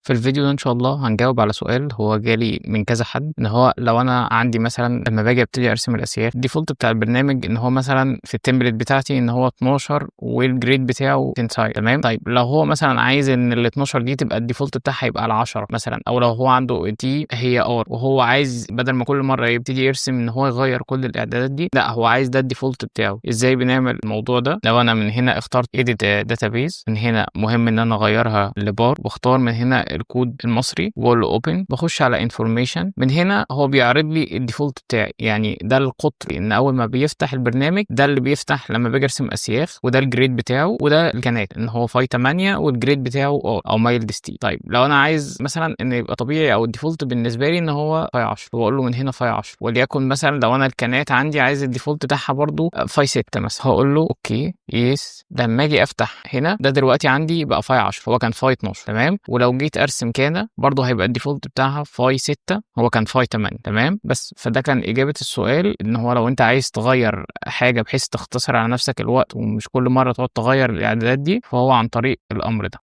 في الفيديو ده إن شاء الله هنجاوب على سؤال هو جالي من كذا حد، إن هو لو أنا عندي مثلًا لمّا باجي أبتدي أرسم الأسياخ الdefault بتاع البرنامج إن هو مثلًا في الtemplate بتاعتي إن هو 12 والgrade بتاعه tensile تمام، طيب لو هو مثلًا عايز إن ال12 دي تبقى الdefault بتاعها يبقى ال10 مثلًا، أو لو هو عنده T هي R وهو عايز بدل ما كل مرة يبتدي يرسم إن هو يغيّر كل الإعدادات دي، لأ هو عايز ده الdefault بتاعه. إزاي بنعمل الموضوع ده؟ لو أنا من هنا اخترت edit database من هنا مهم إن أنا أغيّرها لbar واختار من هنا الكود المصري واقول له open، باخش على information من هنا هو بيعرض لي الdefault بتاعي، يعني ده القطر إن أول ما بيفتح البرنامج ده اللي بيفتح لمّا باجي أرسم أسياخ، وده الgrade بتاعه، وده الكنات إن هو phi 8 والgrade بتاعه R أو mild steel. طيب لو أنا عايز مثلًا إن يبقى طبيعي أو الdefault بالنسبة لي إن هو phi 10 واقول له من هنا phi 10 وليكن مثلًا لو أنا الكنات عندي عايز الdefault بتاعها برضه phi 6 مثلًا، هاقول له أوكي yes لمّا آجي أفتح هنا ده دلوقتي عندي بقى phi 10 هو كان phi 12 تمام، ولو جيت أرسم كان برضه هيبقى الdefault بتاعها phi 6 هو كان phi 8 تمام، بس فده كان إجابة السؤال إن هو لو أنت عايز تغيّر حاجة بحيث تختصر على نفسك الوقت ومش كل مرة تقعد تغيّر الإعدادات دي، فهو عن طريق الأمر ده.